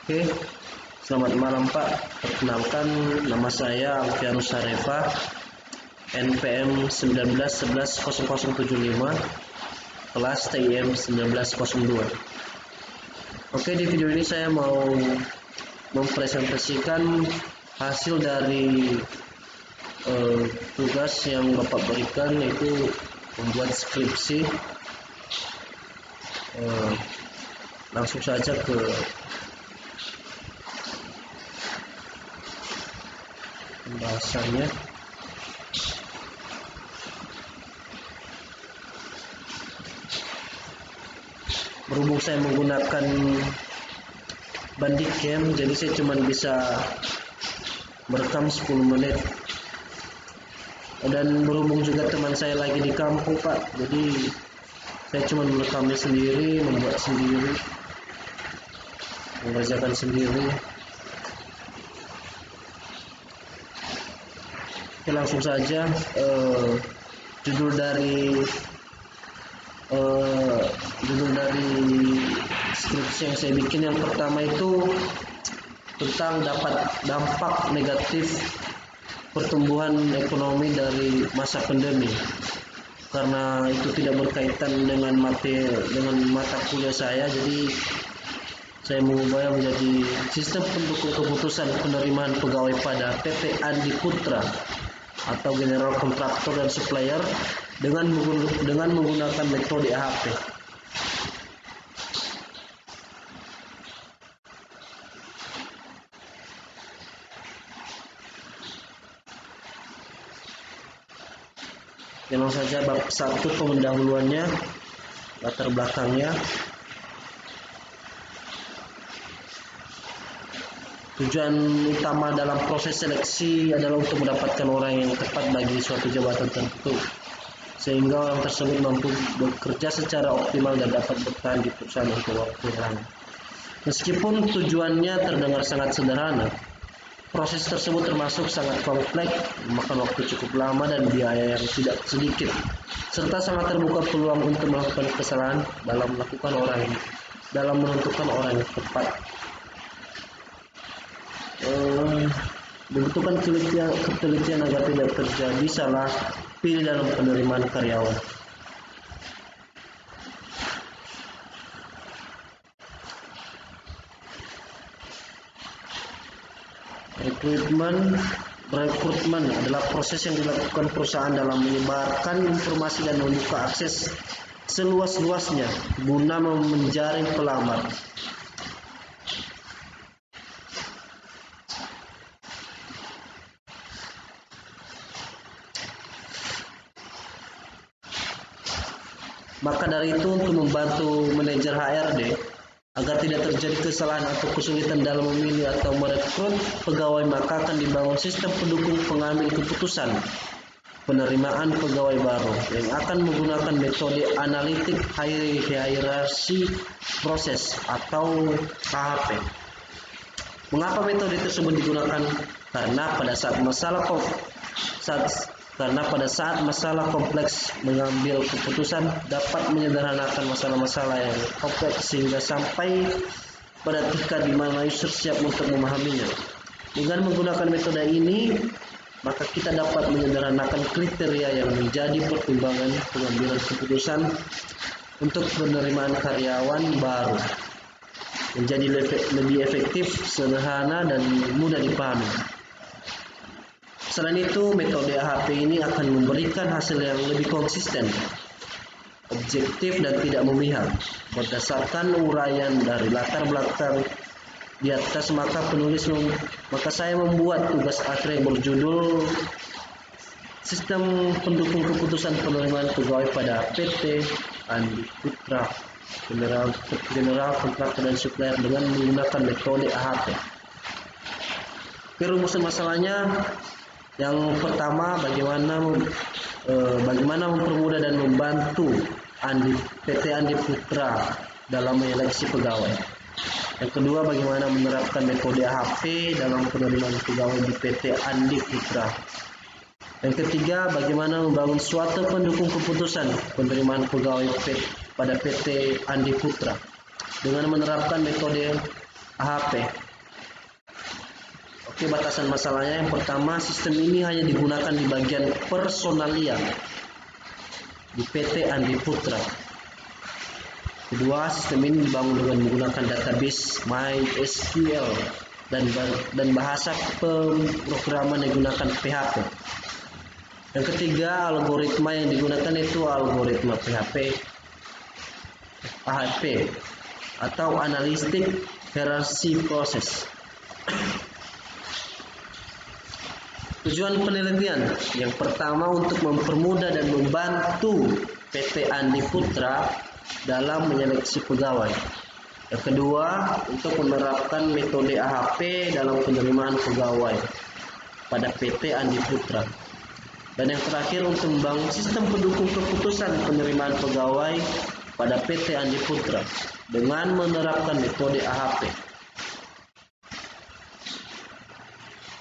Oke, selamat malam Pak. Perkenalkan, nama saya Alfianus Sarefa, NPM 19110075, kelas TIM 1902. Oke, di video ini saya mau mempresentasikan hasil dari tugas yang Bapak berikan, yaitu membuat skripsi. Langsung saja ke pembahasannya. Berhubung saya menggunakan Bandicam, jadi saya cuma bisa merekam 10 menit. Dan berhubung juga teman saya lagi di kampung Pak, jadi saya cuma merekamnya sendiri, membuat sendiri, mengerjakan sendiri. Oke, langsung saja. Judul dari skripsi yang saya bikin yang pertama itu tentang dampak negatif pertumbuhan ekonomi dari masa pandemi, karena itu tidak berkaitan dengan mata kuliah saya, jadi saya mengubahnya menjadi sistem pendukung keputusan penerimaan pegawai pada PT Andi Putra atau General Kontraktor dan Supplier dengan menggunakan metode AHP. Langsung saja bab 1, pendahuluannya, latar belakangnya. Tujuan utama dalam proses seleksi adalah untuk mendapatkan orang yang tepat bagi suatu jabatan tertentu, sehingga orang tersebut mampu bekerja secara optimal dan dapat bertahan di perusahaan untuk waktu lama. Meskipun tujuannya terdengar sangat sederhana, proses tersebut termasuk sangat kompleks, memakan waktu cukup lama dan biaya yang tidak sedikit, serta sangat terbuka peluang untuk melakukan kesalahan dalam menentukan orang yang tepat. Dibutuhkan ketelitian agar tidak terjadi salah pilih dalam penerimaan karyawan. Rekrutmen adalah proses yang dilakukan perusahaan dalam menyebarkan informasi dan membuka akses seluas-luasnya guna menjaring pelamar. Maka dari itu, untuk membantu manajer HRD agar tidak terjadi kesalahan atau kesulitan dalam memilih atau merekrut pegawai, maka akan dibangun sistem pendukung pengambil keputusan penerimaan pegawai baru yang akan menggunakan metode analitik hierarchy proses atau AHP. Mengapa metode tersebut digunakan? Karena pada saat masalah kompleks, mengambil keputusan dapat menyederhanakan masalah-masalah yang kompleks sehingga sampai pada tingkat di mana user siap untuk memahaminya. Dengan menggunakan metode ini, maka kita dapat menyederhanakan kriteria yang menjadi pertimbangan pengambilan keputusan untuk penerimaan karyawan baru menjadi lebih efektif, sederhana, dan mudah dipahami. Selain itu, metode AHP ini akan memberikan hasil yang lebih konsisten, objektif, dan tidak memihak. Berdasarkan uraian dari latar belakang di atas, maka saya membuat tugas akhir yang berjudul Sistem Pendukung Keputusan Penerimaan Pegawai pada PT Andi Putra General Kontraktor dan Supplier dengan menggunakan metode AHP. Rumusan masalahnya, yang pertama, bagaimana mempermudah dan membantu PT Andi Putra dalam menyeleksi pegawai. Yang kedua, bagaimana menerapkan metode AHP dalam penerimaan pegawai di PT Andi Putra. Yang ketiga, bagaimana membangun suatu pendukung keputusan penerimaan pegawai pada PT Andi Putra dengan menerapkan metode AHP. Oke, batasan masalahnya yang pertama, sistem ini hanya digunakan di bagian personalia di PT Andi Putra. Kedua, sistem ini dibangun dengan menggunakan database MySQL dan bahasa pemrograman yang digunakan PHP. Yang ketiga, algoritma yang digunakan itu algoritma AHP atau Analytic Hierarchy Process. Tujuan penelitian yang pertama untuk mempermudah dan membantu PT Andi Putra dalam menyeleksi pegawai. Yang kedua, untuk menerapkan metode AHP dalam penerimaan pegawai pada PT Andi Putra. Dan yang terakhir, untuk membangun sistem pendukung keputusan penerimaan pegawai pada PT Andi Putra dengan menerapkan metode AHP.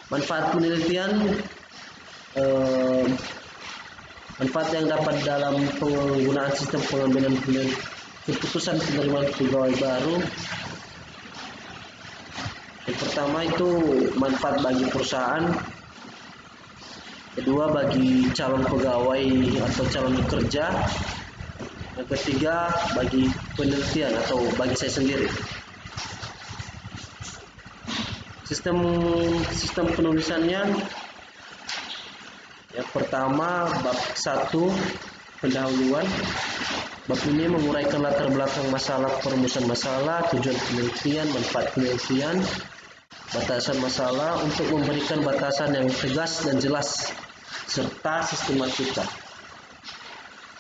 Manfaat penelitian, manfaat yang dapat dalam penggunaan sistem pengambilan keputusan penerimaan pegawai baru. Yang pertama itu manfaat bagi perusahaan, kedua bagi calon pegawai atau calon pekerja, yang ketiga bagi penelitian atau bagi saya sendiri. Sistem penulisannya, yang pertama bab 1 pendahuluan. Bab ini menguraikan latar belakang masalah, perumusan masalah, tujuan penelitian, manfaat penelitian, batasan masalah untuk memberikan batasan yang tegas dan jelas serta sistematika.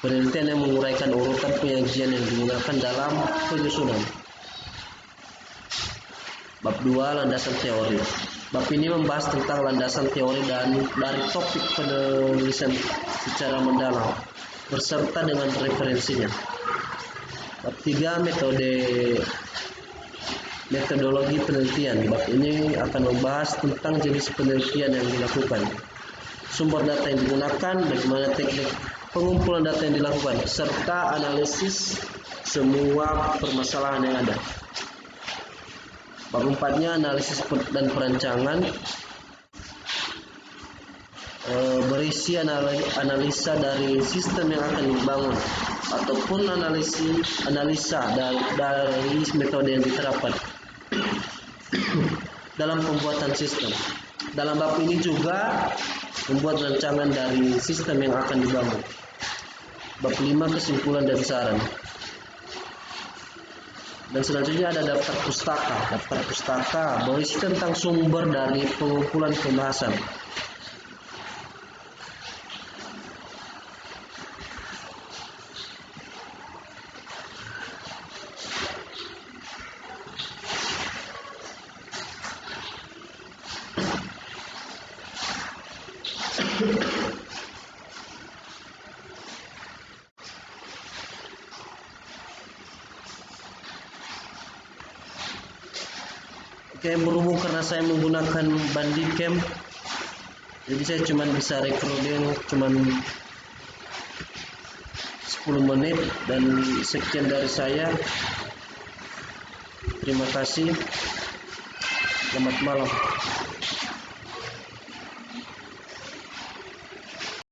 Penelitian yang menguraikan urutan penyajian yang digunakan dalam penyusunan. Bab 2 landasan teori. Bab ini membahas tentang landasan teori dan dari topik penulisan secara mendalam berserta dengan referensinya. Bab 3 metodologi penelitian. Bab ini akan membahas tentang jenis penelitian yang dilakukan, sumber data yang digunakan, bagaimana teknik pengumpulan data yang dilakukan, serta analisis semua permasalahan yang ada. Bab 4-nya analisis dan perancangan, berisi analisa dari sistem yang akan dibangun ataupun analisa dari metode yang diterapkan dalam pembuatan sistem. Dalam bab ini juga membuat rancangan dari sistem yang akan dibangun. Bab 5 kesimpulan dan saran. Dan selanjutnya ada daftar pustaka. Daftar pustaka berisi tentang sumber dari pengumpulan pembahasan. Oke, berhubung karena saya menggunakan Bandicam, jadi saya cuma bisa recording cuma 10 menit dan sekian dari saya. Terima kasih. Selamat malam.